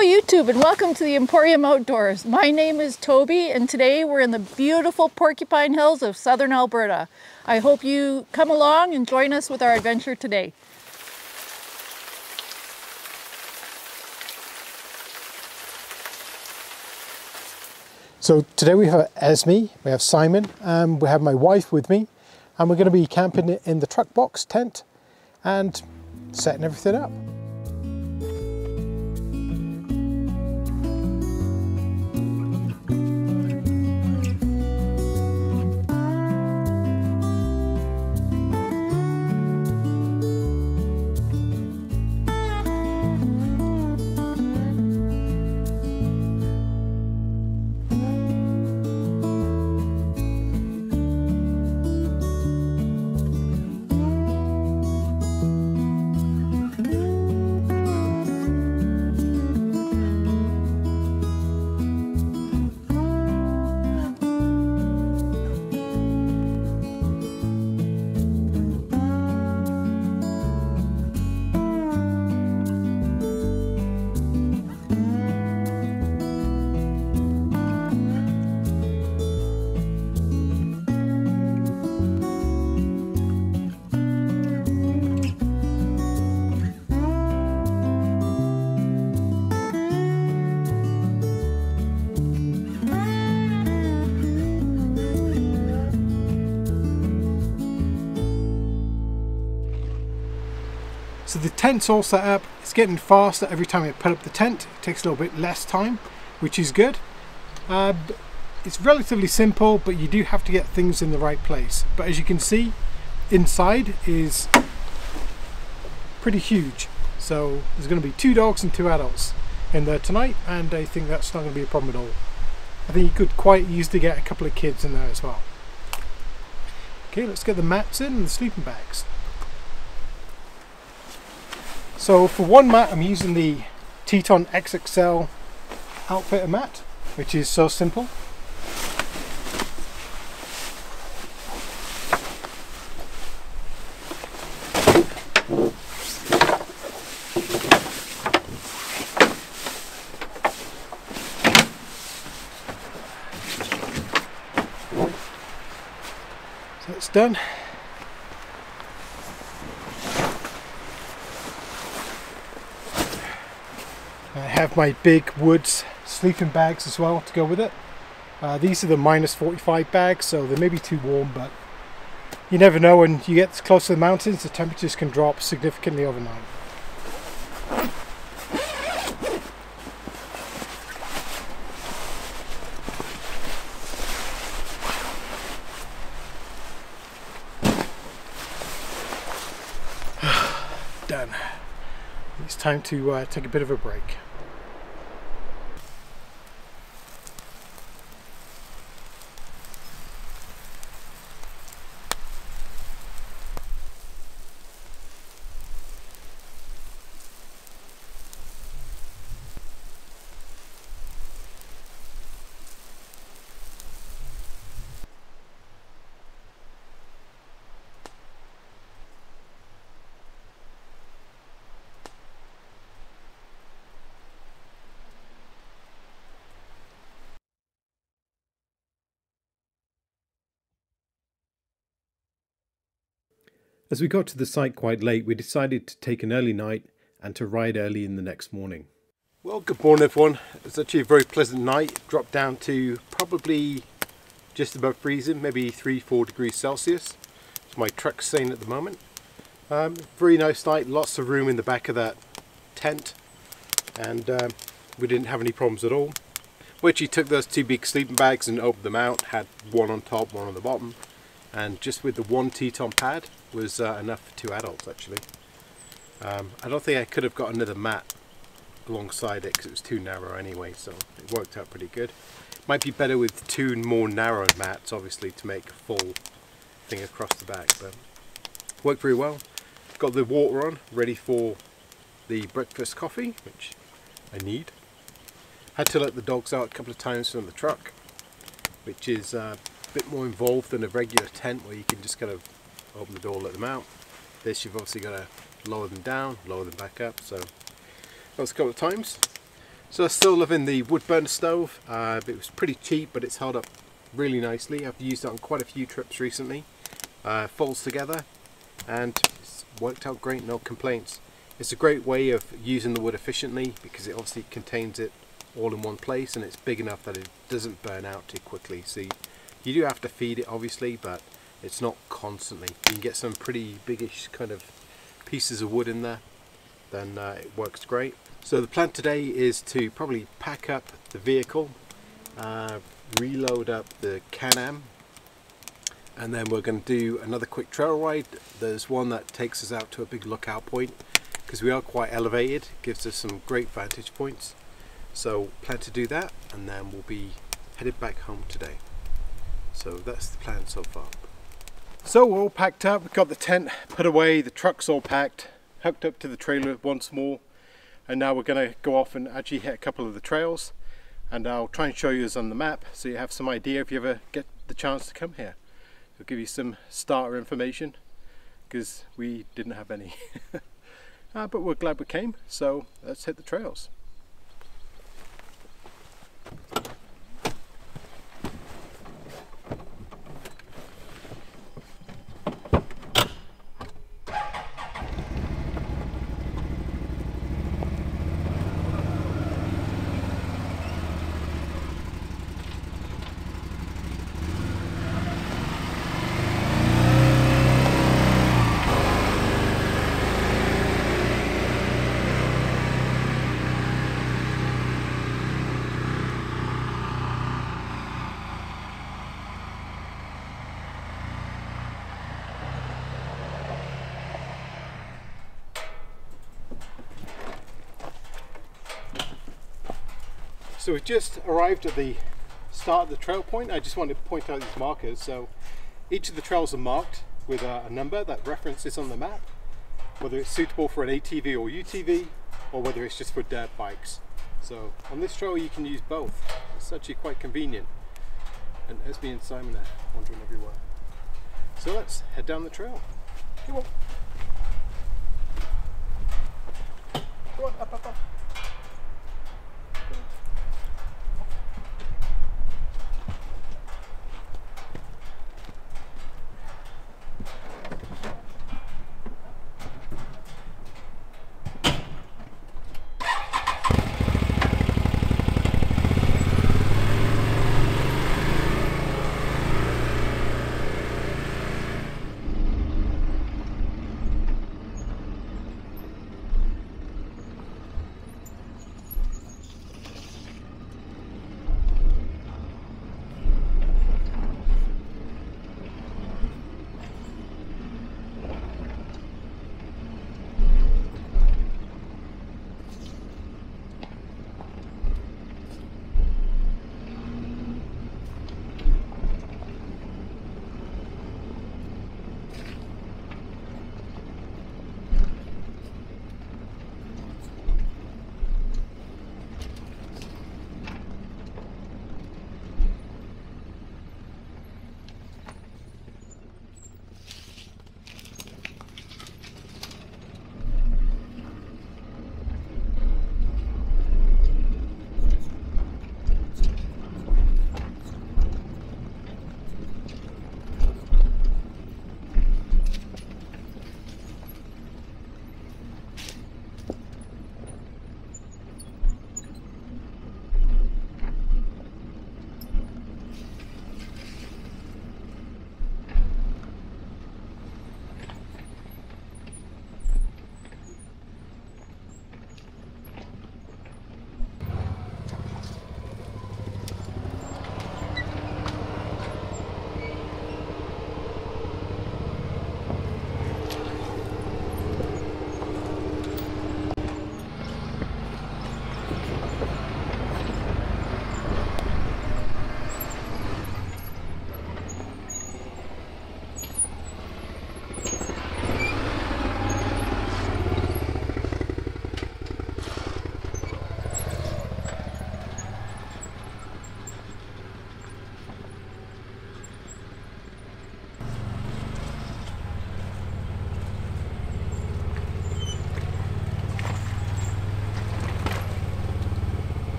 Hello YouTube and welcome to the Emporium Outdoors. My name is Toby and today we're in the beautiful Porcupine Hills of southern Alberta. I hope you come along and join us with our adventure today. So today we have Esme, we have Simon, and we have my wife with me, and we're going to be camping in the truck box tent and setting everything up. So the tent's all set up. It's getting faster every time I put up the tent. It takes a little bit less time, which is good. It's relatively simple, but you do have to get things in the right place. But as you can see, inside is pretty huge. So there's going to be 2 dogs and 2 adults in there tonight, and I think that's not going to be a problem at all. I think you could quite easily get a couple of kids in there as well. Okay, let's get the mats in and the sleeping bags. So for one mat, I'm using the Teton XXL Outfitter mat, which is so simple. So it's done. I have my big woods sleeping bags as well to go with it. These are the -45 bags, so they may be too warm, but you never know. When you get close to the mountains, the temperatures can drop significantly overnight. Done. It's time to take a bit of a break. As we got to the site quite late, we decided to take an early night and to ride early in the next morning. Well, good morning everyone. It's actually a very pleasant night. It dropped down to probably just above freezing, maybe 3-4 degrees Celsius. So my truck's staying at the moment. Very nice night, lots of room in the back of that tent, and we didn't have any problems at all. We actually took those 2 big sleeping bags and opened them out, had one on top, one on the bottom, and just with the 1 Teton pad was enough for 2 adults actually. I don't think I could have got another mat alongside it because it was too narrow anyway, so it worked out pretty good. Might be better with 2 more narrow mats obviously to make a full thing across the back, but worked very well. Got the water on, ready for the breakfast coffee, which I need. Had to let the dogs out a couple of times from the truck, which is a bit more involved than a regular tent where you can just kind of open the door, let them out. This you've obviously got to lower them down, lower them back up, so that was a couple of times. So I'm still loving the wood burner stove. It was pretty cheap, but it's held up really nicely. I've used it on quite a few trips recently. Folds together and it's worked out great, no complaints. It's a great way of using the wood efficiently because it obviously contains it all in one place, and it's big enough that it doesn't burn out too quickly. So you do have to feed it obviously, but it's not constantly. You can get some pretty biggish kind of pieces of wood in there, then it works great. So the plan today is to probably pack up the vehicle, reload up the Can-Am, and then we're going to do another quick trail ride. There's one that takes us out to a big lookout point because we are quite elevated, gives us some great vantage points. So plan to do that, and then we'll be headed back home today. So that's the plan so far. So we're all packed up, we've got the tent put away, the truck's all packed, hooked up to the trailer once more, and now we're going to go off and actually hit a couple of the trails, and I'll try and show you on the map so you have some idea if you ever get the chance to come here. It'll give you some starter information because we didn't have any. But we're glad we came, so let's hit the trails. So we've just arrived at the start of the trail point. I just wanted to point out these markers. So each of the trails are marked with a number that references on the map, whether it's suitable for an ATV or UTV, or whether it's just for dirt bikes. So on this trail you can use both. It's actually quite convenient. And Esme and Simon are wandering everywhere. So let's head down the trail. Come on. Come on, up, up, up.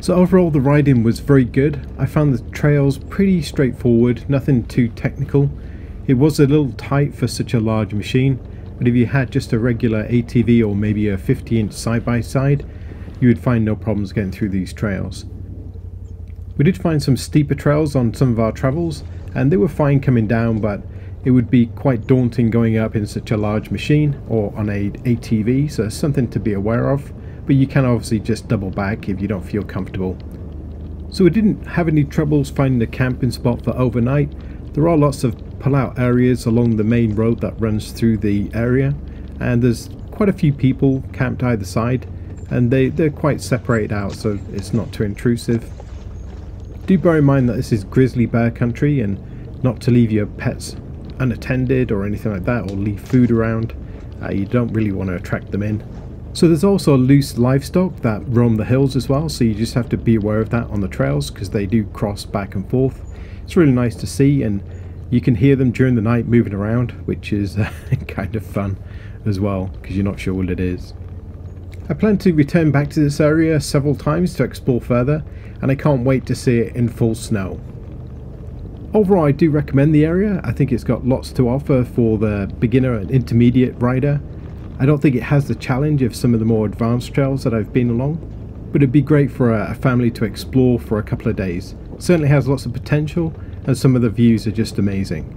So overall the riding was very good. I found the trails pretty straightforward, nothing too technical. It was a little tight for such a large machine, but if you had just a regular ATV or maybe a 50-inch side-by-side, you would find no problems getting through these trails. We did find some steeper trails on some of our travels, and they were fine coming down, but it would be quite daunting going up in such a large machine or on a ATV, so it's something to be aware of, but you can obviously just double back if you don't feel comfortable. So we didn't have any troubles finding a camping spot for overnight. There are lots of pull-out areas along the main road that runs through the area, and there's quite a few people camped either side, and they're quite separated out, so it's not too intrusive. Do bear in mind that this is grizzly bear country, and not to leave your pets unattended or anything like that, or leave food around. You don't really want to attract them in. So there's also loose livestock that roam the hills as well, so you just have to be aware of that on the trails because they do cross back and forth. It's really nice to see, and you can hear them during the night moving around, which is kind of fun as well because you're not sure what it is. I plan to return back to this area several times to explore further, and I can't wait to see it in full snow. Overall, I do recommend the area. I think it's got lots to offer for the beginner and intermediate rider. I don't think it has the challenge of some of the more advanced trails that I've been along, but it'd be great for a family to explore for a couple of days. It certainly has lots of potential, and some of the views are just amazing.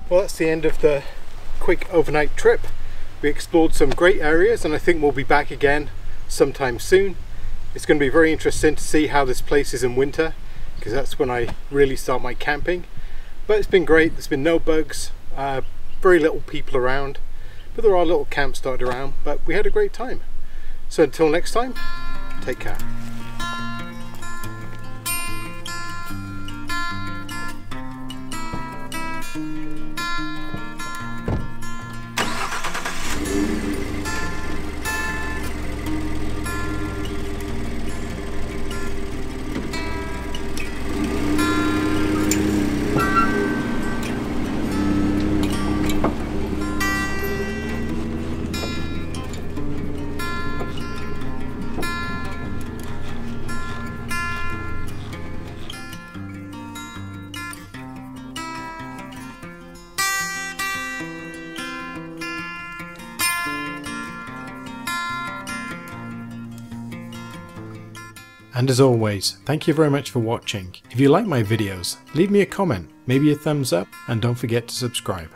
Well, that's the end of the quick overnight trip. We explored some great areas, and I think we'll be back again sometime soon. It's going to be very interesting to see how this place is in winter, because that's when I really start my camping. But it's been great. There's been no bugs, very little people around, but there are little camps started around, but we had a great time. So until next time, take care. And as always, thank you very much for watching. If you like my videos, leave me a comment, maybe a thumbs up, and don't forget to subscribe.